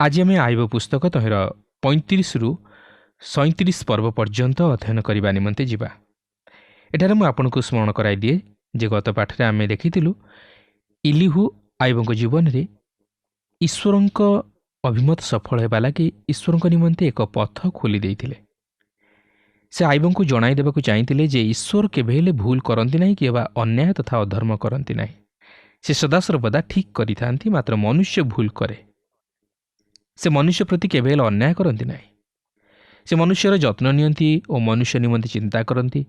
आज आम आइब पुस्तक तहिर 35 रु 37 पर्व पर्यंत अध्ययन करने निमंते जिबा। एठार मु आपनको स्मरण कराई दिए जे गत पाठरे आम देखिथिलु इलिहु आइबଙ୍କ जीवन रे ईश्वरଙ୍କ अभिमत सफल हेबा लागि ईश्वरଙ୍କ निमंते एक पथ खोली देइथिले। से आइबଙ୍କୁ जणाई देबाकु चाहिथिले जे ईश्वर केबेले भूल करंती नाही कि अन्याय तथा अधर्म करंती नाही। से सदासर्वदा ठीक करिथांती, मात्र मनुष्य भूल करे। से मनुष्य प्रति केबेले अन्याय करंती नाही। से मनुष्यर जत्न नियंती और मनुष्य निमंते चिंता करती।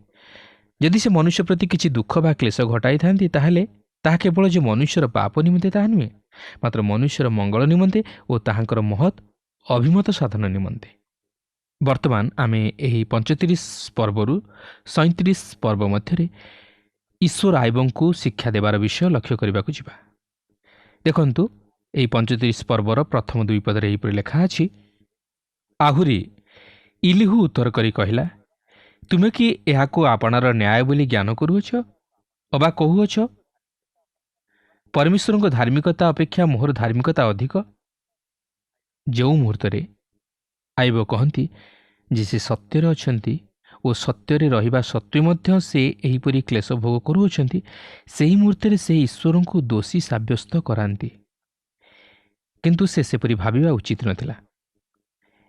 यदि से मनुष्य प्रति किसी दुख बा क्लेश घटाई थांती ताहले ताहा केवल जो मनुष्यर पाप निमंते ताहा नुहे, मात्र मनुष्यर मंगल निमंते और ताहांकर महत अभिमत साधन निमंते। वर्तमान आमे एही 35 पर्वरु 37 पर्व मध्यरे ईश्वर आइबଙ୍କୁ शिक्षा देवार विषय लक्ष्य करबाकु जिबा। देखंतु एही 35 पर्वर प्रथम दुई पदरे एही परि लेखा अछि, आहुरी इलिहु उत्तर करी कहिला, तुमे कि एहाकु आपणार न्याय बोली ज्ञान करूअछ अबा कहुअछ? परमेश्वर धार्मिकता अपेक्षा मोहर धार्मिकता अधिक। जो मुहूर्तरे आइब कहती जे से सत्यर अछंती ओ सत्ୟରେ रहिबा सत्वे मध्य से एहीपरि क्लेश भोग करूअछंती, सेही मुहूर्तरे से ईश्वर को दोषी साब्यस्त करांती। किंतु से सेपरि भाबिबा उचित नथिला।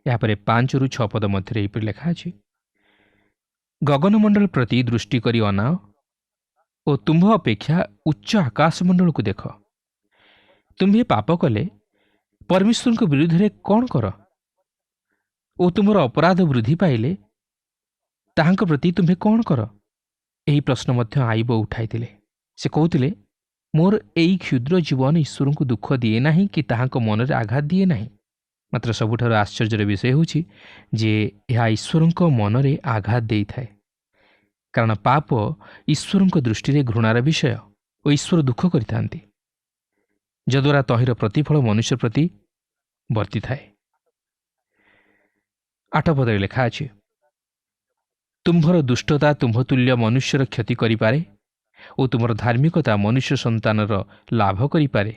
यापरे 5 रु 6 पद मध्य एहीपरि लेखा अछि, गगनमंडल प्रति दृष्टि करी अनाओ और तुम्भ अपेक्षा उच्च आकाशमंडल को देख। तुम्भे पाप कले परमेश्वर के विरुद्ध रे कौन कर ओ तुमर अपराध वृद्धि पाइले ताहांक प्रति तुम्भे कौन कर? एही प्रश्न मध्य आइब उठाइतिले। से कहूतिले, मोर एई क्षुद्र जीवन ईश्वर को दुख दिए नाही कि ताहांक मनरे आघात दिए नाही। मात्र सबुठार आश्चर्यर विषय होछि जे यह ईश्वरଙ୍କ मनरे आघात देई थाए, कारण पाप ईश्वरଙ୍କ दृष्टि घृणार विषय और ईश्वर दुख करिथांती, जद्वारा तहिर प्रतिफल मनुष्य प्रति वर्ती थाए। 8 पदरे लेखा अछि, तुम्भर दुष्टता तुम्भतुल्य मनुष्यर क्षति करिपारे और तुमर धार्मिकता मनुष्य संतानर लाभ करिपारे।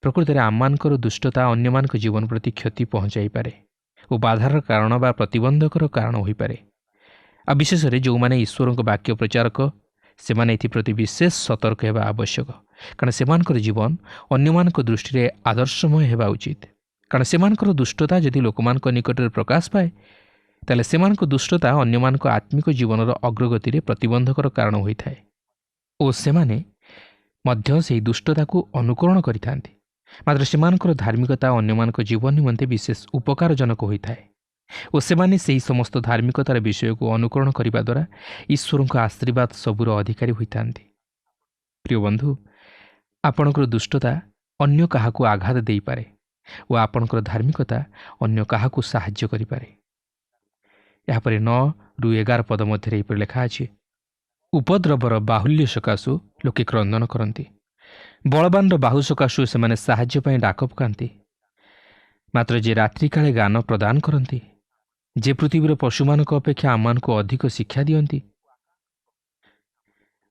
प्रकृति में आममानकर दुष्टता अन्यमानक जीवन प्रति क्षति पहुंचाई पारे और बाधार कारण बा प्रतिबंधकर कारण होई पारे। आ विशेष जो माने ईश्वर वाक्य प्रचारक से माने एथिप्रति विशेष सतर्क हेबा आवश्यक, कारण सेमानकर जीवन अन्यमानक दृष्टि में आदर्शमय हेबा उचित। कारण सेमानकर दुष्टता यदि लोकमानक निकट में प्रकाश पाए ताले सेमानक दुष्टता अन्यमानक आत्मिक जीवनर अग्रगति रे प्रतिबंधकर कारण होई थाए और सेमाने मध्य सेही दुष्टता को अनुकरण करिथांती। मात्र सेमानकर धार्मिकता अन्यमानक जीवन निमंते विशेष उपकारजनक होई थाए और सेमाने सेही समस्त धार्मिकतार विषय को अनुकरण करिबा द्वारा ईश्वरଙ୍କ आशीर्वाद सबुर अधिकारी होइथांती। प्रिय बंधु, आपणकर दुष्टता अन्य काहाकु आघात देई पारे और आपणकर धार्मिकता अन्य काहाकु साहाय्य करि पारे। यहाँ पर 9 रु 11 पद मध्य एहिपरि लेखा अछि, उपद्रवर बाहुल्य सकाशु लोके क्रंदन करती, बलवान बाहु सकाशु से साहाय्य पाई डाक पकाती। मात्र जे रात्रि काले गान प्रदान करती, जे पृथ्वीर पशुमानक अपेक्षा आमान को अधिक शिक्षा दियंती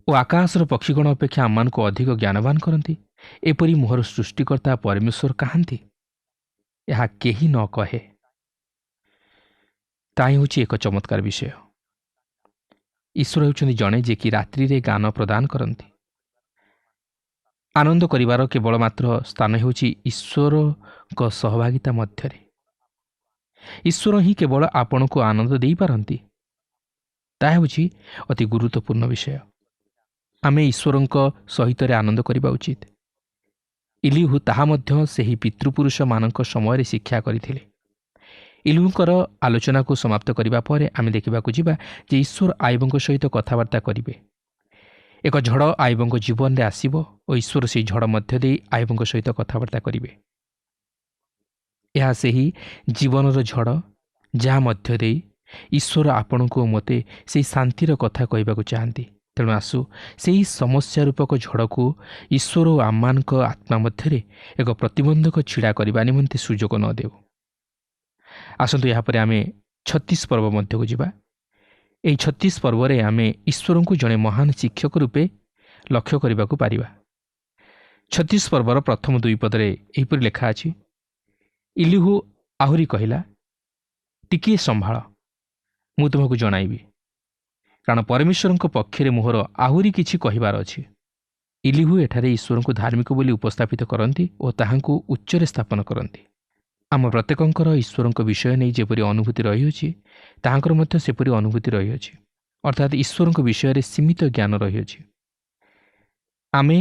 और आकाशर पक्षीगण अपेक्षा आमान को अधिक ज्ञानवान करती, एपरी मोहर सृष्टिकर्ता परमेश्वर कहांती यह केही न कहे। ताही होची एक चमत्कार विषय। ईश्वर होउछन्ति जणे जे कि रात्रि रे गान प्रदान करती। आनंद करिवार केवल मात्र स्थान होउची ईश्वर को सहभागिता मध्यरे। ईश्वर ही केवल आपण को आनंद देई पारंती। ताहा होउची अति गुरुत्वपूर्ण विषय। आमे ईश्वरଙ୍କ सहित रे आनंद करिबा उचित। इलिहु ताहा मध्य सेही पितृपुरुष मानक समय रे शिक्षा करिथिले। इलिहुଙ୍କର आलोचना को समाप्त करिबा परे आमे देखिबाकु जिबा जे ईश्वर आइबଙ୍କ सहित कथावार्ता करिवे। एक झड़ आइबଙ୍କ जीवन रे आसीबो और ईश्वर से झड़ मध्य दे आइबଙ୍କ सहित कथावार्ता करिवे। यह सेही जीवनर झड़ जहाँ मध्य दे ईश्वर आपण को मते से शांतिर कथा कहबाकु चाहती। तेणु आसु से समस्या रूपक झड़ को ईश्वर और आम्मानक आत्मा मध्य एक प्रतिबंधक छिड़ा करने निमंते सुजोग न देव। आसतु यापर आम 36 पर्व मध्य को जीवा। यही 36 पर्व में आम ईश्वर को जड़े महान शिक्षक रूपे लक्ष्य करने को पारिबा। 36 पर्वर प्रथम 2 पदरे एहिपरि लेखा अछि, ଇଲିହୁ ଆହୁରି କହିଲା, ଟିକିଏ ସମ୍ଭାଳ, ମୁଁ ତୁମକୁ ଜଣାଇବି, କାରଣ ପରମେଶ୍ୱରଙ୍କ ପକ୍ଷରେ ମୋହର ଆହୁରି କିଛି କହିବାର ଅଛି। ଇଲିହୁ ଏଠାରେ ଈଶ୍ୱରଙ୍କୁ ଧାର୍ମିକ ବୋଲି ଉପସ୍ଥାପିତ କରନ୍ତି ଓ ତାହାଙ୍କୁ ଉଚ୍ଚରେ ସ୍ଥାପନ କରନ୍ତି। ଆମ ପ୍ରତ୍ୟେକଙ୍କର ଈଶ୍ୱରଙ୍କ ବିଷୟ ନେଇ ଯେପରି ଅନୁଭୂତି ରହିଅଛି, ତାହାଙ୍କର ମଧ୍ୟ ସେପରି ଅନୁଭୂତି ରହିଅଛି, ଅର୍ଥାତ୍ ଈଶ୍ୱରଙ୍କ ବିଷୟରେ ସୀମିତ ଜ୍ଞାନ ରହିଅଛି। ଆମେ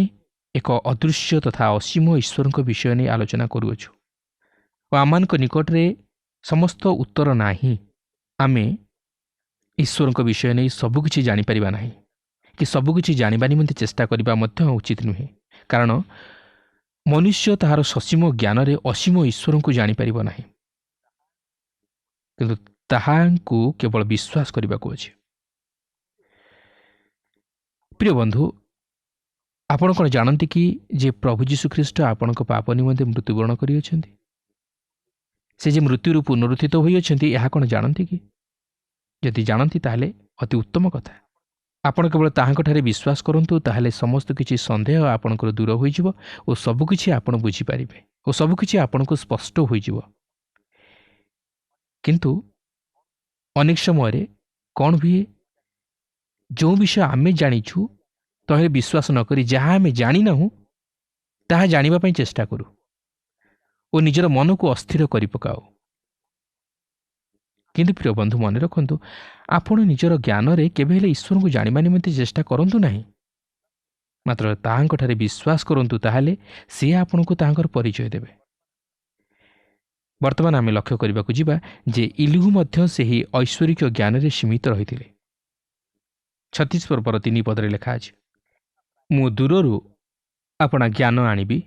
ଏକ ଅଦୃଶ୍ୟ ତଥା ଅସୀମ ଈଶ୍ୱରଙ୍କ ବିଷୟ ନେଇ ଆଲୋଚନା କରୁଅଛୁ ଓ ଆମମାନଙ୍କ ନିକଟରେ ସମସ୍ତ ଉତ୍ତର ନାହିଁ। ଆମେ ଈଶ୍ୱରଙ୍କ ବିଷୟ ନେଇ ସବୁକିଛି ଜାଣିପାରିବା ନାହିଁ କି ସବୁକିଛି ଜାଣିବା ନିମନ୍ତେ ଚେଷ୍ଟା କରିବା ମଧ୍ୟ ଉଚିତ ନୁହେଁ, କାରଣ ମନୁଷ୍ୟ ତାହାର ସସୀମ ଜ୍ଞାନରେ ଅସୀମ ଈଶ୍ୱରଙ୍କୁ ଜାଣିପାରିବ ନାହିଁ, କିନ୍ତୁ ତାହାଙ୍କୁ କେବଳ ବିଶ୍ୱାସ କରିବାକୁ ଅଛି। ପ୍ରିୟ ବନ୍ଧୁ, ଆପଣ କ'ଣ ଜାଣନ୍ତି କି ଯେ ପ୍ରଭୁ ଯୀଶୁଖ୍ରୀଷ୍ଟ ଆପଣଙ୍କ ପାପ ନିମନ୍ତେ ମୃତ୍ୟୁବରଣ କରିଅଛନ୍ତି? ସେ ଯେ ମୃତ୍ୟୁରୁ ପୁନରୁତ୍ଥିତ ହୋଇଅଛନ୍ତି, ଏହା କ'ଣ ଜାଣନ୍ତି କି? ଯଦି ଜାଣନ୍ତି ତାହେଲେ ଅତି ଉତ୍ତମ କଥା। ଆପଣ କେବଳ ତାହାଙ୍କଠାରେ ବିଶ୍ୱାସ କରନ୍ତୁ, ତାହେଲେ ସମସ୍ତ କିଛି ସନ୍ଦେହ ଆପଣଙ୍କର ଦୂର ହୋଇଯିବ ଓ ସବୁକିଛି ଆପଣ ବୁଝିପାରିବେ ଓ ସବୁକିଛି ଆପଣଙ୍କୁ ସ୍ପଷ୍ଟ ହୋଇଯିବ। କିନ୍ତୁ ଅନେକ ସମୟରେ କ'ଣ ହୁଏ, ଯେଉଁ ବିଷୟ ଆମେ ଜାଣିଛୁ ତହିଁରେ ବିଶ୍ୱାସ ନ କରି ଯାହା ଆମେ ଜାଣିନାହୁଁ ତାହା ଜାଣିବା ପାଇଁ ଚେଷ୍ଟା କରୁ ଓ ନିଜର ମନକୁ ଅସ୍ଥିର କରିପକାଉ। କିନ୍ତୁ ପ୍ରିୟ ବନ୍ଧୁ, ମନେ ରଖନ୍ତୁ, ଆପଣ ନିଜର ଜ୍ଞାନରେ କେବେ ହେଲେ ଈଶ୍ୱରଙ୍କୁ ଜାଣିବା ନିମନ୍ତେ ଚେଷ୍ଟା କରନ୍ତୁ ନାହିଁ, ମାତ୍ର ତାହାଙ୍କଠାରେ ବିଶ୍ୱାସ କରନ୍ତୁ, ତାହେଲେ ସେ ଆପଣଙ୍କୁ ତାହାଙ୍କର ପରିଚୟ ଦେବେ। ବର୍ତ୍ତମାନ ଆମେ ଲକ୍ଷ୍ୟ କରିବାକୁ ଯିବା ଯେ ଇଲିହୁ ମଧ୍ୟ ସେହି ଐଶ୍ୱରିକ ଜ୍ଞାନରେ ସୀମିତ ରହିଥିଲେ। 36 ପର୍ବର 3 ପଦରେ ଲେଖା ଅଛି, ମୁଁ ଦୂରରୁ ଆପଣା ଜ୍ଞାନ ଆଣିବି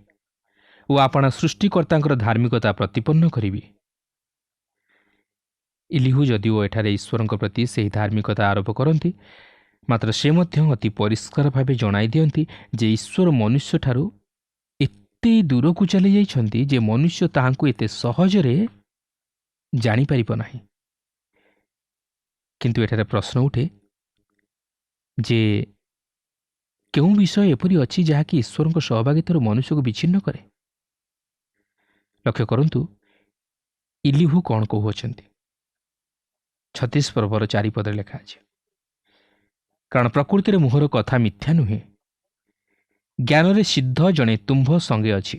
ଓ ଆପଣା ସୃଷ୍ଟିକର୍ତ୍ତାଙ୍କର ଧାର୍ମିକତା ପ୍ରତିପନ୍ନ କରିବି। ଇଲିହୁ ଯଦିଓ ଏଠାରେ ଈଶ୍ୱରଙ୍କ ପ୍ରତି ସେହି ଧାର୍ମିକତା ଆରୋପ କରନ୍ତି, ମାତ୍ର ସେ ମଧ୍ୟ ଅତି ପରିଷ୍କାର ଭାବେ ଜଣାଇ ଦିଅନ୍ତି ଯେ ଈଶ୍ୱର ମନୁଷ୍ୟଠାରୁ ଏତେ ଦୂରକୁ ଚାଲିଯାଇଛନ୍ତି ଯେ ମନୁଷ୍ୟ ତାହାଙ୍କୁ ଏତେ ସହଜରେ ଜାଣିପାରିବ ନାହିଁ। କିନ୍ତୁ ଏଠାରେ ପ୍ରଶ୍ନ ଉଠେ ଯେ କେଉଁ ବିଷୟ ଏପରି ଅଛି ଯାହାକି ଈଶ୍ୱରଙ୍କ ସହଭାଗିତାରୁ ମନୁଷ୍ୟକୁ ବିଚ୍ଛିନ୍ନ କରେ? ଲକ୍ଷ୍ୟ କରନ୍ତୁ, ଇଲିହୁ କ'ଣ କହୁଅଛନ୍ତି। 36 ପର୍ବର 4 ପଦରେ ଲେଖା ଅଛି, କାରଣ ପ୍ରକୃତିରେ ମୋହର କଥା ମିଥ୍ୟା ନୁହେଁ, ଜ୍ଞାନରେ ସିଦ୍ଧ ଜଣେ ତୁମ୍ଭ ସଙ୍ଗେ ଅଛି।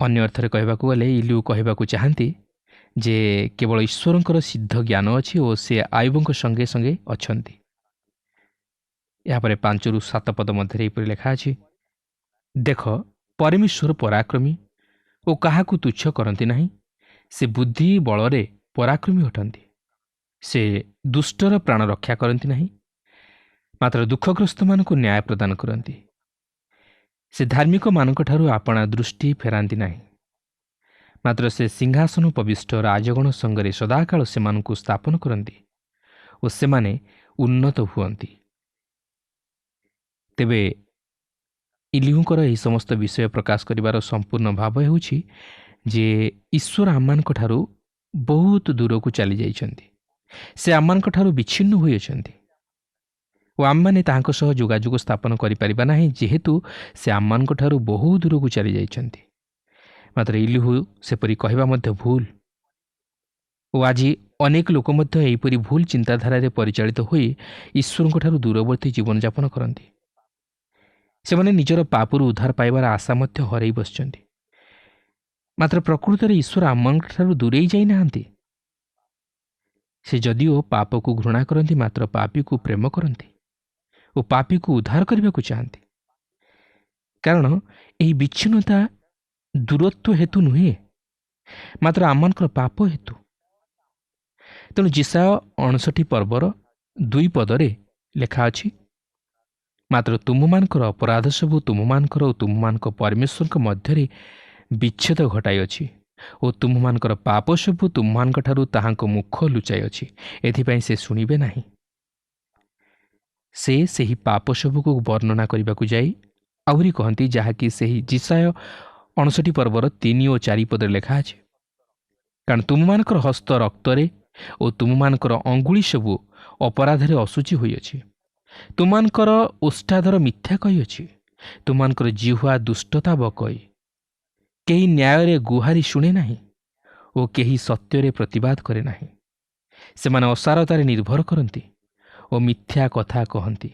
ଅନ୍ୟ ଅର୍ଥରେ କହିବାକୁ ଗଲେ ଇଲିହୁ କହିବାକୁ ଚାହାନ୍ତି ଯେ କେବଳ ଈଶ୍ୱରଙ୍କର ସିଦ୍ଧ ଜ୍ଞାନ ଅଛି ଓ ସେ ଆୟୁବଙ୍କ ସଙ୍ଗେ ସଙ୍ଗେ ଅଛନ୍ତି। ଏହାପରେ 5ରୁ 7 ପଦ ମଧ୍ୟରେ ଏପରି ଲେଖା ଅଛି, ଦେଖ, ପରମେଶ୍ୱର ପରାକ୍ରମୀ ଓ କାହାକୁ ତୁଚ୍ଛ କରନ୍ତି ନାହିଁ, ସେ ବୁଦ୍ଧି ବଳରେ ପରାକ୍ରମୀ ଅଟନ୍ତି। ସେ ଦୁଷ୍ଟର ପ୍ରାଣ ରକ୍ଷା କରନ୍ତି ନାହିଁ, ମାତ୍ର ଦୁଃଖଗ୍ରସ୍ତମାନଙ୍କୁ ନ୍ୟାୟ ପ୍ରଦାନ କରନ୍ତି। ସେ ଧାର୍ମିକମାନଙ୍କଠାରୁ ଆପଣା ଦୃଷ୍ଟି ଫେରାନ୍ତି ନାହିଁ, ମାତ୍ର ସେ ସିଂହାସନ ଉପବିଷ୍ଟ ରାଜଗଣ ସଙ୍ଗରେ ସଦାକାଳ ସେମାନଙ୍କୁ ସ୍ଥାପନ କରନ୍ତି ଓ ସେମାନେ ଉନ୍ନତ ହୁଅନ୍ତି। ତେବେ ଇଲିହୁଙ୍କର ଏହି ସମସ୍ତ ବିଷୟ ପ୍ରକାଶ କରିବାର ସମ୍ପୂର୍ଣ୍ଣ ଭାବ ହେଉଛି ଯେ ଈଶ୍ୱର ଆମମାନଙ୍କଠାରୁ ବହୁତ ଦୂରକୁ ଚାଲିଯାଇଛନ୍ତି। ସେ ଆମମାନଙ୍କଠାରୁ ବିଚ୍ଛିନ୍ନ ହୋଇଅଛନ୍ତି ଓ ଆମମାନେ ତାହାଙ୍କ ସହ ଯୋଗାଯୋଗ ସ୍ଥାପନ କରିପାରିବା ନାହିଁ, ଯେହେତୁ ସେ ଆମମାନଙ୍କଠାରୁ ବହୁ ଦୂରକୁ ଚାଲିଯାଇଛନ୍ତି। ମାତ୍ର ଇଲିହୁ ସେପରି କହିବା ମଧ୍ୟ ଭୁଲ ଓ ଆଜି ଅନେକ ଲୋକ ମଧ୍ୟ ଏହିପରି ଭୁଲ ଚିନ୍ତାଧାରାରେ ପରିଚାଳିତ ହୋଇ ଈଶ୍ୱରଙ୍କଠାରୁ ଦୂରବର୍ତ୍ତୀ ଜୀବନଯାପନ କରନ୍ତି। ସେମାନେ ନିଜର ପାପରୁ ଉଦ୍ଧାର ପାଇବାର ଆଶା ମଧ୍ୟ ହରାଇ ବସିଛନ୍ତି। ମାତ୍ର ପ୍ରକୃତରେ ଈଶ୍ୱର ଆମମାନଙ୍କଠାରୁ ଦୂରେଇ ଯାଇନାହାନ୍ତି। ସେ ଯଦିଓ ପାପକୁ ଘୃଣା କରନ୍ତି, ମାତ୍ର ପାପୀକୁ ପ୍ରେମ କରନ୍ତି ଓ ପାପୀକୁ ଉଦ୍ଧାର କରିବାକୁ ଚାହାନ୍ତି, କାରଣ ଏହି ବିଚ୍ଛିନ୍ନତା ଦୂରତ୍ୱ ହେତୁ ନୁହେଁ, ମାତ୍ର ଆମମାନଙ୍କର ପାପ ହେତୁ। ତେଣୁ ଯେଶାୟ 59 ପର୍ବର 2 ପଦରେ ଲେଖା ଅଛି, ମାତ୍ର ତୁମମାନଙ୍କର ଅପରାଧ ସବୁ ତୁମମାନଙ୍କର ଓ ତୁମମାନଙ୍କ ପରମେଶ୍ୱରଙ୍କ ମଧ୍ୟରେ ବିଚ୍ଛେଦ ଘଟାଇଅଛି ଓ ତୁମମାନଙ୍କର ପାପ ସବୁ ତୁମମାନଙ୍କଠାରୁ ତାହାଙ୍କ ମୁଖ ଲୁଚାଇଅଛି, ଏଥିପାଇଁ ସେ ଶୁଣିବେ ନାହିଁ। ସେ ସେହି ପାପ ସବୁକୁ ବର୍ଣ୍ଣନା କରିବାକୁ ଯାଇ ଆହୁରି କହନ୍ତି, ଯାହାକି ସେହି ଯେଶାୟ 59 ପର୍ବର 3 ଓ 4 ପଦରେ ଲେଖା ଅଛି, କାରଣ ତୁମମାନଙ୍କର ହସ୍ତ ରକ୍ତରେ ଓ ତୁମମାନଙ୍କର ଅଙ୍ଗୁଳି ସବୁ ଅପରାଧରେ ଅଶୁଚି ହୋଇଅଛି। ତୁମମାନଙ୍କର ଓଷ୍ଠାଧର ମିଥ୍ୟା କହିଅଛି, ତୁମମାନଙ୍କର ଜିହ୍ୱା ଦୁଷ୍ଟତା ବକଇ, କେହି ନ୍ୟାୟରେ ଗୁହାରି ଶୁଣେ ନାହିଁ। ଓ କେହି ସତ୍ୟରେ ପ୍ରତିବାଦ କରେ ନାହିଁ। ସେମାନେ ଅସାରତାରେ ନିର୍ଭର କରନ୍ତି ଓ ମିଥ୍ୟା କଥା କହନ୍ତି।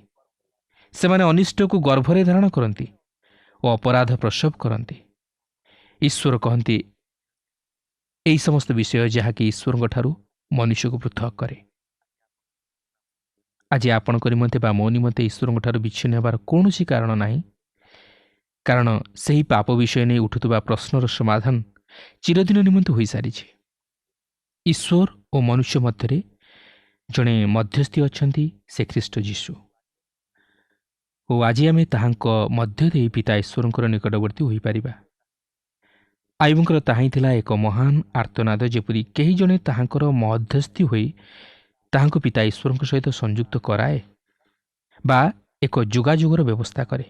ସେମାନେ ଅନିଷ୍ଟକୁ ଗର୍ଭରେ ଧାରଣ କରନ୍ତି ଓ ଅପରାଧ ପ୍ରସବ କରନ୍ତି। ଈଶ୍ୱର କହନ୍ତି ଏହି ସମସ୍ତ ବିଷୟ ଯାହାକି ଈଶ୍ୱରଙ୍କ ଠାରୁ ମନୁଷ୍ୟକୁ ପୃଥକ କରେ। ଆଜି ଆପଣଙ୍କ ନିମନ୍ତେ ବା ମୋ ନିମନ୍ତେ ଈଶ୍ୱରଙ୍କ ଠାରୁ ବିଚ୍ଛିନ୍ନ ହେବାର କୌଣସି କାରଣ ନାହିଁ, କାରଣ ସେହି ପାପ ବିଷୟ ନେଇ ଉଠୁଥିବା ପ୍ରଶ୍ନର ସମାଧାନ ଚିରଦିନ ନିମନ୍ତେ ହୋଇସାରିଛି। ଈଶ୍ୱର ଓ ମନୁଷ୍ୟ ମଧ୍ୟରେ ଜଣେ ମଧ୍ୟସ୍ଥି ଅଛନ୍ତି, ସେ ଖ୍ରୀଷ୍ଟ ଯୀଶୁ। ଓ ଆଜି ଆମେ ତାହାଙ୍କ ମଧ୍ୟ ଦେଇ ପିତା ଈଶ୍ୱରଙ୍କର ନିକଟବର୍ତ୍ତୀ ହୋଇପାରିବା। ଆୟୁବଙ୍କର ତାହାହିଁ ଥିଲା ଏକ ମହାନ ଆର୍ତ୍ତନାଦ, ଯେପରି କେହି ଜଣେ ତାହାଙ୍କର ମଧ୍ୟସ୍ଥି ହୋଇ ତାହାଙ୍କୁ ପିତା ଈଶ୍ୱରଙ୍କ ସହିତ ସଂଯୁକ୍ତ କରାଏ ବା ଏକ ଯୋଗାଯୋଗର ବ୍ୟବସ୍ଥା କରେ।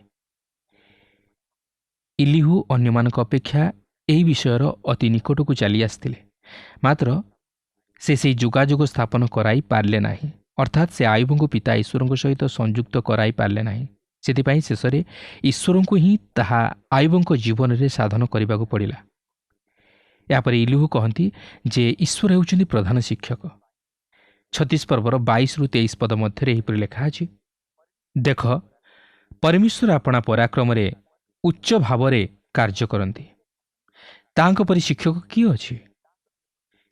ଇଲିହୁ ଅନ୍ୟମାନଙ୍କ ଅପେକ୍ଷା ଏହି ବିଷୟର ଅତି ନିକଟକୁ ଚାଲି ଆସିଥିଲେ, ମାତ୍ର ସେ ସେହି ଯୋଗାଯୋଗ ସ୍ଥାପନ କରାଇ ପାରିଲେ ନାହିଁ। ଅର୍ଥାତ୍ ସେ ଆୟୁବଙ୍କୁ ପିତା ଈଶ୍ୱରଙ୍କ ସହିତ ସଂଯୁକ୍ତ କରାଇ ପାରିଲେ ନାହିଁ। ସେଥିପାଇଁ ଶେଷରେ ଈଶ୍ୱରଙ୍କୁ ହିଁ ତାହା ଆୟୁବଙ୍କ ଜୀବନରେ ସାଧନ କରିବାକୁ ପଡ଼ିଲା। ଏହାପରେ ଇଲିହୁ କହନ୍ତି ଯେ ଈଶ୍ୱର ହେଉଛନ୍ତି ପ୍ରଧାନ ଶିକ୍ଷକ। 36 ପର୍ବର 22-23 ପଦ ମଧ୍ୟରେ ଏହିପରି ଲେଖା ଅଛି, ଦେଖ, ପରମେଶ୍ୱର ଆପଣା ପରାକ୍ରମରେ ଉଚ୍ଚ ଭାବରେ କାର୍ଯ୍ୟ କରନ୍ତି। ତାହାଙ୍କ ପରି ଶିକ୍ଷକ କିଏ ଅଛି?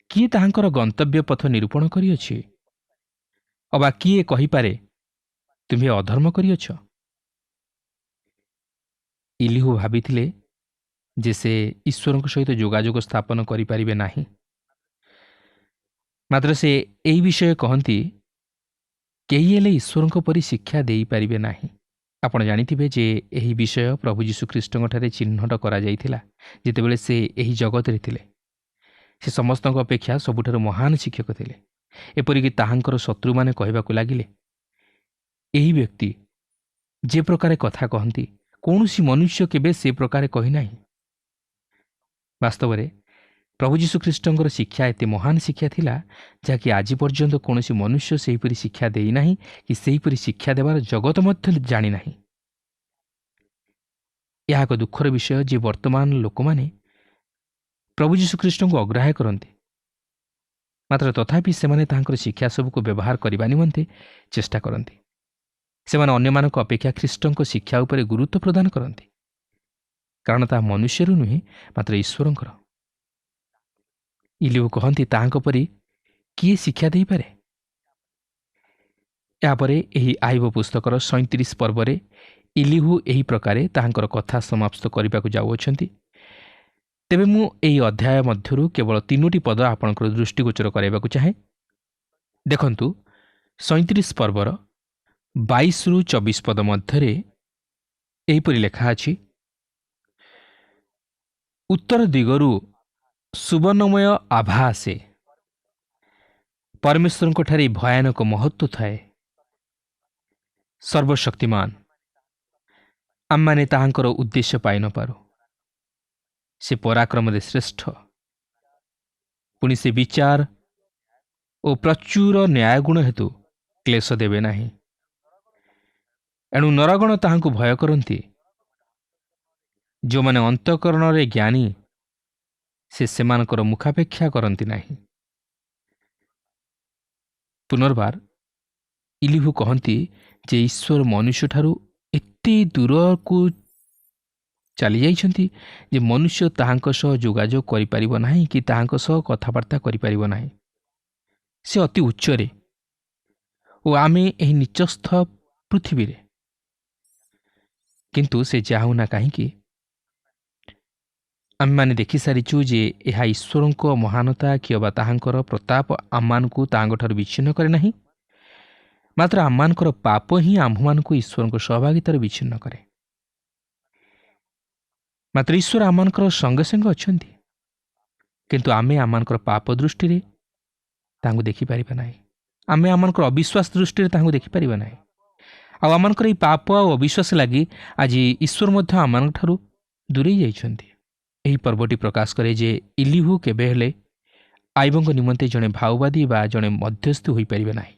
କିଏ ତାହାଙ୍କର ଗନ୍ତବ୍ୟ ପଥ ନିରୂପଣ କରିଅଛି? ଅବା କିଏ କହିପାରେ ତୁମ୍ଭେ ଅଧର୍ମ କରିଅଛ? ଇଲିହୁ ଭାବିଥିଲେ ଯେ ସେ ଈଶ୍ୱରଙ୍କ ସହିତ ଯୋଗାଯୋଗ ସ୍ଥାପନ କରିପାରିବେ ନାହିଁ, ମାତ୍ର ସେ ଏହି ବିଷୟ କହନ୍ତି କେହି ହେଲେ ଈଶ୍ୱରଙ୍କ ପରି ଶିକ୍ଷା ଦେଇପାରିବେ ନାହିଁ। ଆପଣ ଜାଣିଥିବେ ଯେ ଏହି ବିଷୟ ପ୍ରଭୁ ଯୀଶୁଖ୍ରୀଷ୍ଟଙ୍କଠାରେ ଚିହ୍ନଟ କରାଯାଇଥିଲା ଯେତେବେଳେ ସେ ଏହି ଜଗତରେ ଥିଲେ। ସେ ସମସ୍ତଙ୍କ ଅପେକ୍ଷା ସବୁଠାରୁ ମହାନ ଶିକ୍ଷକ ଥିଲେ। ଏପରିକି ତାହାଙ୍କର ଶତ୍ରୁମାନେ କହିବାକୁ ଲାଗିଲେ, ଏହି ବ୍ୟକ୍ତି ଯେ ପ୍ରକାରେ କଥା କହନ୍ତି କୌଣସି ମନୁଷ୍ୟ କେବେ ସେ ପ୍ରକାରେ କହିନାହିଁ। ବାସ୍ତବରେ ପ୍ରଭୁ ଯୀଶୁଖ୍ରୀଷ୍ଟଙ୍କର ଶିକ୍ଷା ଏତେ ମହାନ ଶିକ୍ଷା ଥିଲା, ଯାହାକି ଆଜି ପର୍ଯ୍ୟନ୍ତ କୌଣସି ମନୁଷ୍ୟ ସେହିପରି ଶିକ୍ଷା ଦେଇନାହିଁ କି ସେହିପରି ଶିକ୍ଷା ଦେବାର ଜଗତ ମଧ୍ୟ ଜାଣିନାହିଁ। ଏହା ଏକ ଦୁଃଖର ବିଷୟ ଯେ ବର୍ତ୍ତମାନ ଲୋକମାନେ ପ୍ରଭୁ ଯୀଶୁଖ୍ରୀଷ୍ଟଙ୍କୁ ଅଗ୍ରାହ୍ୟ କରନ୍ତି, ମାତ୍ର ତଥାପି ସେମାନେ ତାହାଙ୍କର ଶିକ୍ଷା ସବୁକୁ ବ୍ୟବହାର କରିବା ନିମନ୍ତେ ଚେଷ୍ଟା କରନ୍ତି। ସେମାନେ ଅନ୍ୟମାନଙ୍କ ଅପେକ୍ଷା ଖ୍ରୀଷ୍ଟଙ୍କ ଶିକ୍ଷା ଉପରେ ଗୁରୁତ୍ୱ ପ୍ରଦାନ କରନ୍ତି, କାରଣ ତାହା ମନୁଷ୍ୟରୁ ନୁହେଁ ମାତ୍ର ଈଶ୍ୱରଙ୍କର। ଇଲିହୁ କହନ୍ତି ତାହାଙ୍କ ପରି କିଏ ଶିକ୍ଷା ଦେଇପାରେ? ଏହାପରେ ଏହି ଆୟୁବ ପୁସ୍ତକର 37 ପର୍ବରେ ଇଲିହୁ ଏହି ପ୍ରକାରେ ତାହାଙ୍କର କଥା ସମାପ୍ତ କରିବାକୁ ଯାଉଅଛନ୍ତି। ତେବେ ମୁଁ ଏହି ଅଧ୍ୟାୟ ମଧ୍ୟରୁ କେବଳ 3ଟି ପଦ ଆପଣଙ୍କର ଦୃଷ୍ଟିଗୋଚର କରାଇବାକୁ ଚାହେଁ। ଦେଖନ୍ତୁ, 37 ପର୍ବର 22-24 ପଦ ମଧ୍ୟରେ ଏହିପରି ଲେଖା ଅଛି, ଉତ୍ତର ଦିଗରୁ ସୁବର୍ଣ୍ଣମୟ ଆଭା ଆସେ, ପରମେଶ୍ୱରଙ୍କଠାରେ ଭୟାନକ ମହତ୍ଵ ଥାଏ। ସର୍ବଶକ୍ତିମାନ, ଆମମାନେ ତାହାଙ୍କର ଉଦ୍ଦେଶ୍ୟ ପାଇ ନପାରୁ। ସେ ପରାକ୍ରମରେ ଶ୍ରେଷ୍ଠ, ପୁଣି ସେ ବିଚାର ଓ ପ୍ରଚୁର ନ୍ୟାୟଗୁଣ ହେତୁ କ୍ଲେଶ ଦେବେ ନାହିଁ। ଏଣୁ ନରଗଣ ତାହାଙ୍କୁ ଭୟ କରନ୍ତି। ଯେଉଁମାନେ ଅନ୍ତଃକରଣରେ ଜ୍ଞାନୀ, ସେ ସେମାନଙ୍କର ମୁଖାପେକ୍ଷା କରନ୍ତି ନାହିଁ। ପୁନର୍ବାର ଇଲିହୁ କହନ୍ତି ଯେ ଈଶ୍ୱର ମନୁଷ୍ୟଠାରୁ ଏତେ ଦୂରକୁ ଚାଲିଯାଇଛନ୍ତି ଯେ ମନୁଷ୍ୟ ତାହାଙ୍କ ସହ ଯୋଗାଯୋଗ କରିପାରିବ ନାହିଁ କି ତାହାଙ୍କ ସହ କଥାବାର୍ତ୍ତା କରିପାରିବ ନାହିଁ। ସେ ଅତି ଉଚ୍ଚରେ ଓ ଆମେ ଏହି ନିଚସ୍ଥ ପୃଥିବୀରେ। କିନ୍ତୁ ସେ ଯାଉନା କାହିଁକି? ଆମେମାନେ ଦେଖିସାରିଛୁ ଯେ ଏହା ଈଶ୍ୱରଙ୍କ ମହାନତା କିମ୍ବା ତାହାଙ୍କର ପ୍ରତାପ ଆମମାନଙ୍କୁ ତାହାଙ୍କଠାରୁ ବିଚ୍ଛିନ୍ନ କରେ ନାହିଁ, ମାତ୍ର ଆମମାନଙ୍କର ପାପ ହିଁ ଆମ୍ଭମାନଙ୍କୁ ଈଶ୍ୱରଙ୍କ ସହଭାଗିତାରୁ ବିଚ୍ଛିନ୍ନ କରେ। ମାତ୍ର ଈଶ୍ୱର ଆମମାନଙ୍କର ସଙ୍ଗେ ସଙ୍ଗେ ଅଛନ୍ତି, କିନ୍ତୁ ଆମେ ଆମମାନଙ୍କର ପାପ ଦୃଷ୍ଟିରେ ତାହାଙ୍କୁ ଦେଖିପାରିବା ନାହିଁ। ଆମେ ଆମମାନଙ୍କର ଅବିଶ୍ୱାସ ଦୃଷ୍ଟିରେ ତାହାଙ୍କୁ ଦେଖିପାରିବା ନାହିଁ। ଆଉ ଆମମାନଙ୍କର ଏହି ପାପ ଆଉ ଅବିଶ୍ୱାସ ଲାଗି ଆଜି ଈଶ୍ୱର ମଧ୍ୟ ଆମମାନଙ୍କଠାରୁ ଦୂରେଇ ଯାଇଛନ୍ତି। ଏହି ପର୍ବଟି ପ୍ରକାଶ କରେ ଯେ ଇଲିହୁ କେବେ ହେଲେ ଆୟୁବଙ୍କ ନିମନ୍ତେ ଜଣେ ଭାଓବାଦୀ ବା ଜଣେ ମଧ୍ୟସ୍ଥି ହୋଇପାରିବେ ନାହିଁ,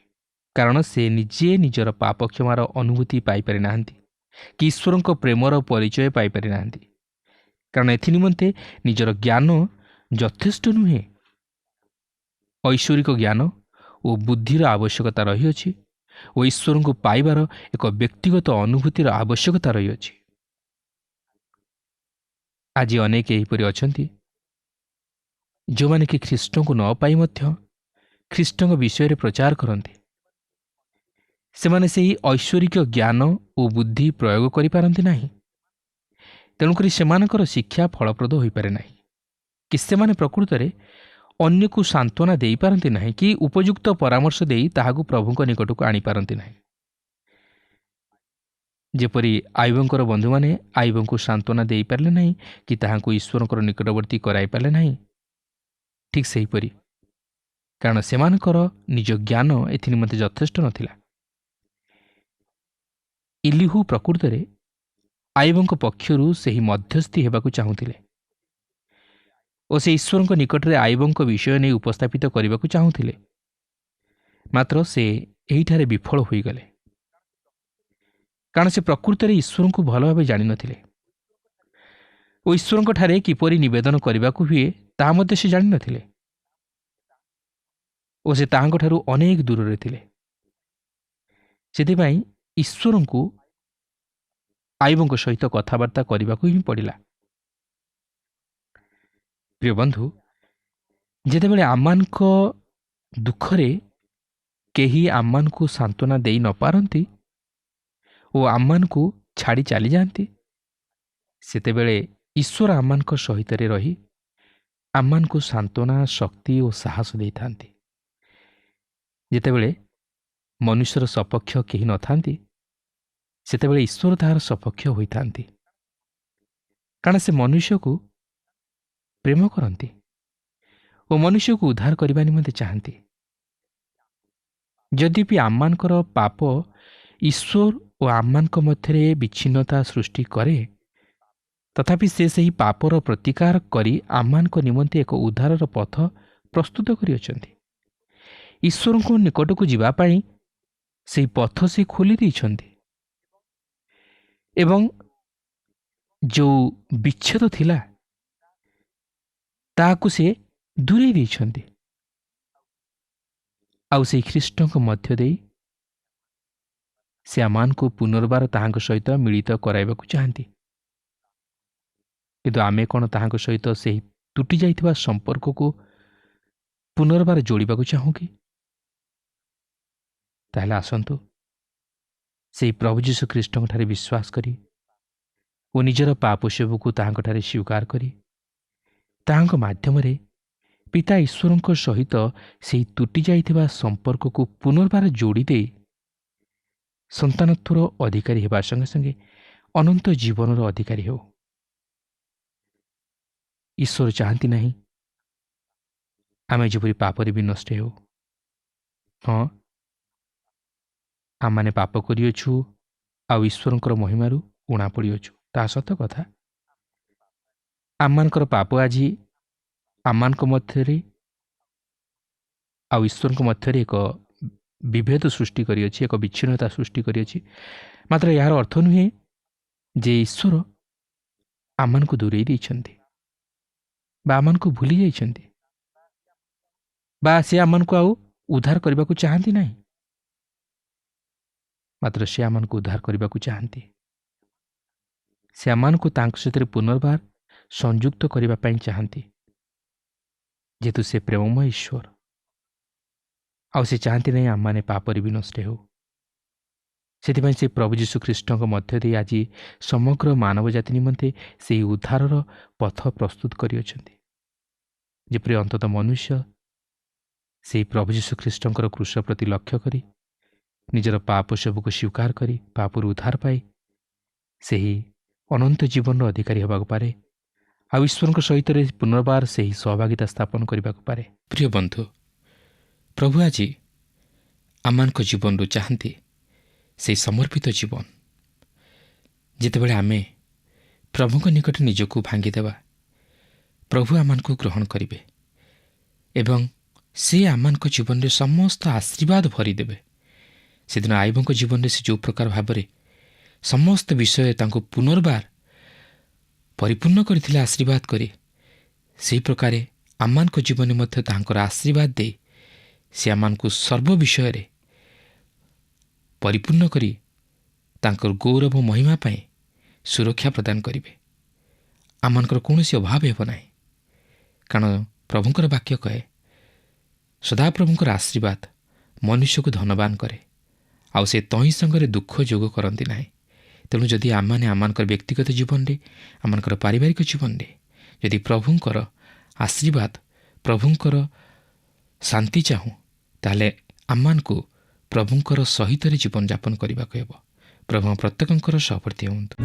କାରଣ ସେ ନିଜେ ନିଜର ପାପ କ୍ଷମାର ଅନୁଭୂତି ପାଇପାରି ନାହାନ୍ତି କି ଈଶ୍ୱରଙ୍କ ପ୍ରେମର ପରିଚୟ ପାଇପାରି ନାହାନ୍ତି, କାରଣ ଏଥି ନିମନ୍ତେ ନିଜର ଜ୍ଞାନ ଯଥେଷ୍ଟ ନୁହେଁ ଐଶ୍ୱରିକ ଜ୍ଞାନ ଓ ବୁଦ୍ଧିର ଆବଶ୍ୟକତା ରହିଅଛି ଓ ଈଶ୍ୱରଙ୍କୁ ପାଇବାର ଏକ ବ୍ୟକ୍ତିଗତ ଅନୁଭୂତିର ଆବଶ୍ୟକତା ରହିଅଛି। ଆଜି ଅନେକ ଏହିପରି ଅଛନ୍ତି ଯେଉଁମାନେ କି ଖ୍ରୀଷ୍ଟଙ୍କୁ ନ ପାଇ ମଧ୍ୟ ଖ୍ରୀଷ୍ଟଙ୍କ ବିଷୟରେ ପ୍ରଚାର କରନ୍ତି। ସେମାନେ ସେହି ଐଶ୍ୱରିକ ଜ୍ଞାନ ଓ ବୁଦ୍ଧି ପ୍ରୟୋଗ କରିପାରନ୍ତି ନାହିଁ। ତେଣୁକରି ସେମାନଙ୍କର ଶିକ୍ଷା ଫଳପ୍ରଦ ହୋଇପାରେ ନାହିଁ କି ସେମାନେ ପ୍ରକୃତରେ ଅନ୍ୟକୁ ସାନ୍ତ୍ୱନା ଦେଇପାରନ୍ତି ନାହିଁ କି ଉପଯୁକ୍ତ ପରାମର୍ଶ ଦେଇ ତାହାକୁ ପ୍ରଭୁଙ୍କ ନିକଟକୁ ଆଣିପାରନ୍ତି ନାହିଁ। ଯେପରି ଆଇବଙ୍କର ବନ୍ଧୁମାନେ ଆଇବଙ୍କୁ ସାନ୍ତ୍ୱନା ଦେଇପାରିଲେ ନାହିଁ କି ତାହାଙ୍କୁ ଈଶ୍ୱରଙ୍କର ନିକଟବର୍ତ୍ତୀ କରାଇପାରିଲେ ନାହିଁ, ଠିକ୍ ସେହିପରି, କାରଣ ସେମାନଙ୍କର ନିଜ ଜ୍ଞାନ ଏଥିନିମନ୍ତେ ଯଥେଷ୍ଟ ନଥିଲା। ଇଲିହୁ ପ୍ରକୃତରେ ଆଇବଙ୍କ ପକ୍ଷରୁ ସେହି ମଧ୍ୟସ୍ଥି ହେବାକୁ ଚାହୁଁଥିଲେ ଓ ସେ ଈଶ୍ୱରଙ୍କ ନିକଟରେ ଆଇବଙ୍କ ବିଷୟ ନେଇ ଉପସ୍ଥାପିତ କରିବାକୁ ଚାହୁଁଥିଲେ। ମାତ୍ର ସେ ଏହିଠାରେ ବିଫଳ ହୋଇଗଲେ, କାରଣ ସେ ପ୍ରକୃତରେ ଈଶ୍ୱରଙ୍କୁ ଭଲ ଭାବେ ଜାଣିନଥିଲେ ଓ ଈଶ୍ୱରଙ୍କଠାରେ କିପରି ନିବେଦନ କରିବାକୁ ହୁଏ ତାହା ମଧ୍ୟ ସେ ଜାଣିନଥିଲେ ଓ ସେ ତାହାଙ୍କଠାରୁ ଅନେକ ଦୂରରେ ଥିଲେ। ସେଥିପାଇଁ ଈଶ୍ୱରଙ୍କୁ ଆଇବଙ୍କ ସହିତ କଥାବାର୍ତ୍ତା କରିବାକୁ ହିଁ ପଡ଼ିଲା। ପ୍ରିୟ ବନ୍ଧୁ, ଯେତେବେଳେ ଆମମାନଙ୍କ ଦୁଃଖରେ କେହି ଆମମାନଙ୍କୁ ସାନ୍ତ୍ୱନା ଦେଇ ନପାରନ୍ତି ଓ ଆମମାନଙ୍କୁ ଛାଡ଼ି ଚାଲିଯାଆନ୍ତି, ସେତେବେଳେ ଈଶ୍ୱର ଆମମାନଙ୍କ ସହିତ ରହି ଆମମାନଙ୍କୁ ସାନ୍ତ୍ୱନା, ଶକ୍ତି ଓ ସାହସ ଦେଇଥାନ୍ତି। ଯେତେବେଳେ ମନୁଷ୍ୟର ସପକ୍ଷ କେହି ନଥାନ୍ତି, ସେତେବେଳେ ଈଶ୍ୱର ତାହାର ସପକ୍ଷ ହୋଇଥାନ୍ତି, କାରଣ ସେ ମନୁଷ୍ୟକୁ ପ୍ରେମ କରନ୍ତି ଓ ମନୁଷ୍ୟକୁ ଉଦ୍ଧାର କରିବା ନିମନ୍ତେ ଚାହାନ୍ତି। ଯଦ୍ୟପି ଆମମାନଙ୍କର ପାପ ଈଶ୍ୱର ଓ ଆମମାନଙ୍କ ମଧ୍ୟରେ ବିଚ୍ଛିନ୍ନତା ସୃଷ୍ଟି କରେ, ତଥାପି ସେ ସେହି ପାପର ପ୍ରତିକାର କରି ଆମମାନଙ୍କ ନିମନ୍ତେ ଏକ ଉଦ୍ଧାରର ପଥ ପ୍ରସ୍ତୁତ କରିଅଛନ୍ତି। ଈଶ୍ୱରଙ୍କ ନିକଟକୁ ଯିବା ପାଇଁ ସେହି ପଥ ସେ ଖୋଲି ଦେଇଛନ୍ତି ଏବଂ ଯେଉଁ ବିଚ୍ଛେଦ ଥିଲା ତାହାକୁ ସେ ଦୂରେଇ ଦେଇଛନ୍ତି ଆଉ ସେହି ଖ୍ରୀଷ୍ଟଙ୍କ ମଧ୍ୟ ଦେଇ ସେ ଆମମାନଙ୍କୁ ପୁନର୍ବାର ତାହାଙ୍କ ସହିତ ମିଳିତ କରାଇବାକୁ ଚାହାନ୍ତି। କିନ୍ତୁ ଆମେ କ'ଣ ତାହାଙ୍କ ସହିତ ସେହି ତୁଟି ଯାଇଥିବା ସମ୍ପର୍କକୁ ପୁନର୍ବାର ଯୋଡ଼ିବାକୁ ଚାହୁଁ କି? ତାହେଲେ ଆସନ୍ତୁ ସେହି ପ୍ରଭୁ ଯୀଶୁ ଖ୍ରୀଷ୍ଟଙ୍କଠାରେ ବିଶ୍ୱାସ କରି ଓ ନିଜର ପାପ ସବୁକୁ ତାହାଙ୍କଠାରେ ସ୍ୱୀକାର କରି ତାହାଙ୍କ ମାଧ୍ୟମରେ ପିତା ଈଶ୍ୱରଙ୍କ ସହିତ ସେହି ତୁଟି ଯାଇଥିବା ସମ୍ପର୍କକୁ ପୁନର୍ବାର ଯୋଡ଼ି ଦେଇ ସନ୍ତାନତ୍ୱର ଅଧିକାରୀ ହେବା ସଙ୍ଗେ ସଙ୍ଗେ ଅନନ୍ତ ଜୀବନର ଅଧିକାରୀ ହେଉ। ଈଶ୍ୱର ଚାହାନ୍ତି ନାହିଁ ଆମେ ଯେପରି ପାପରେ ବି ନଷ୍ଟ ହେଉ। ହଁ, ଆମମାନେ ପାପ କରିଅଛୁ ଆଉ ଈଶ୍ୱରଙ୍କର ମହିମାରୁ ଉଣା ପଡ଼ିଅଛୁ, ତାହା ସତ କଥା। ଆମମାନଙ୍କର ପାପ ଆଜି ଆମମାନଙ୍କ ମଧ୍ୟରେ ଆଉ ଈଶ୍ୱରଙ୍କ ମଧ୍ୟରେ ଏକ ବିଭେଦ ସୃଷ୍ଟି କରିଅଛି, ଏକ ବିଚ୍ଛିନ୍ନତା ସୃଷ୍ଟି କରିଅଛି। ମାତ୍ର ଏହାର ଅର୍ଥ ନୁହେଁ ଯେ ଈଶ୍ୱର ଆମମାନଙ୍କୁ ଦୂରେଇ ଦେଇଛନ୍ତି ବା ଆମମାନଙ୍କୁ ଭୁଲି ଯାଇଛନ୍ତି ବା ସେ ଆମମାନଙ୍କୁ ଆଉ ଉଦ୍ଧାର କରିବାକୁ ଚାହାନ୍ତି ନାହିଁ। ମାତ୍ର ସେ ଆମମାନଙ୍କୁ ଉଦ୍ଧାର କରିବାକୁ ଚାହାନ୍ତି। ସେ ଆମମାନଙ୍କୁ ତାଙ୍କ ସହିତ ପୁନର୍ବାର ସଂଯୁକ୍ତ କରିବା ପାଇଁ ଚାହାନ୍ତି, ଯେହେତୁ ସେ ପ୍ରେମମୟ ଈଶ୍ୱର ଆଉ ସେ ଚାହାନ୍ତି ନାହିଁ ଆମମାନେ ପାପରେ ବି ନଷ୍ଟ ହେଉ। ସେଥିପାଇଁ ସେ ପ୍ରଭୁ ଯୀଶୁ ଖ୍ରୀଷ୍ଟଙ୍କ ମଧ୍ୟ ଦେଇ ଆଜି ସମଗ୍ର ମାନବ ଜାତି ନିମନ୍ତେ ସେହି ଉଦ୍ଧାରର ପଥ ପ୍ରସ୍ତୁତ କରିଅଛନ୍ତି, ଯେପରି ଅନ୍ତତଃ ମନୁଷ୍ୟ ସେହି ପ୍ରଭୁ ଯୀଶୁ ଖ୍ରୀଷ୍ଟଙ୍କର କ୍ରୁଶ ପ୍ରତି ଲକ୍ଷ୍ୟ କରି ନିଜର ପାପ ସବୁକୁ ସ୍ୱୀକାର କରି ପାପରୁ ଉଦ୍ଧାର ପାଇ ସେହି ଅନନ୍ତ ଜୀବନର ଅଧିକାରୀ ହେବାକୁ ପାରେ ଆଉ ଈଶ୍ୱରଙ୍କ ସହିତ ପୁନର୍ବାର ସେହି ସହଭାଗିତା ସ୍ଥାପନ କରିବାକୁ ପାରେ। ପ୍ରିୟ ବନ୍ଧୁ, ପ୍ରଭୁ ଆଜି ଆମମାନଙ୍କ ଜୀବନରୁ ଚାହାନ୍ତି ସେହି ସମର୍ପିତ ଜୀବନ। ଯେତେବେଳେ ଆମେ ପ୍ରଭୁଙ୍କ ନିକଟରେ ନିଜକୁ ଭାଙ୍ଗିଦେବା, ପ୍ରଭୁ ଆମମାନଙ୍କୁ ଗ୍ରହଣ କରିବେ ଏବଂ ସେ ଆମମାନଙ୍କ ଜୀବନରେ ସମସ୍ତ ଆଶୀର୍ବାଦ ଭରିଦେବେ। ସେଦିନ ଆଇବଙ୍କ ଜୀବନରେ ସେ ଯେଉଁ ପ୍ରକାର ଭାବରେ ସମସ୍ତ ବିଷୟ ତାଙ୍କୁ ପୁନର୍ବାର ପରିପୂର୍ଣ୍ଣ କରିଥିଲେ ଆଶୀର୍ବାଦ କରି, ସେହି ପ୍ରକାରେ ଆମମାନଙ୍କ ଜୀବନରେ ମଧ୍ୟ ତାହାଙ୍କର ଆଶୀର୍ବାଦ ଦେଇ ସେ ଆମମାନଙ୍କୁ ସର୍ବ ବିଷୟରେ ପରିପୂର୍ଣ୍ଣ କରି ତାଙ୍କର ଗୌରବ ମହିମା ପାଇଁ ସୁରକ୍ଷା ପ୍ରଦାନ କରିବେ। ଆମମାନଙ୍କର କୌଣସି ଅଭାବ ହେବ ନାହିଁ, କାରଣ ପ୍ରଭୁଙ୍କର ବାକ୍ୟ କହେ ସଦାପ୍ରଭୁଙ୍କର ଆଶୀର୍ବାଦ ମନୁଷ୍ୟକୁ ଧନବାନ କରେ, ଆଉ ସେ ତହିଁ ସଙ୍ଗରେ ଦୁଃଖ ଯୋଗ କରନ୍ତି ନାହିଁ। ତେଣୁ ଯଦି ଆମମାନେ ଆମମାନଙ୍କର ବ୍ୟକ୍ତିଗତ ଜୀବନରେ, ଆମମାନଙ୍କର ପାରିବାରିକ ଜୀବନରେ ଯଦି ପ୍ରଭୁଙ୍କର ଆଶୀର୍ବାଦ, ପ୍ରଭୁଙ୍କର ଶାନ୍ତି ଚାହୁଁ, ତାହେଲେ ଆମମାନଙ୍କୁ ପ୍ରଭୁଙ୍କର ସହିତରେ ଜୀବନଯାପନ କରିବାକୁ ହେବ। ପ୍ରଭୁ ପ୍ରତ୍ୟେକଙ୍କର ସହପର୍ତ୍ତୀ ହୁଅନ୍ତୁ।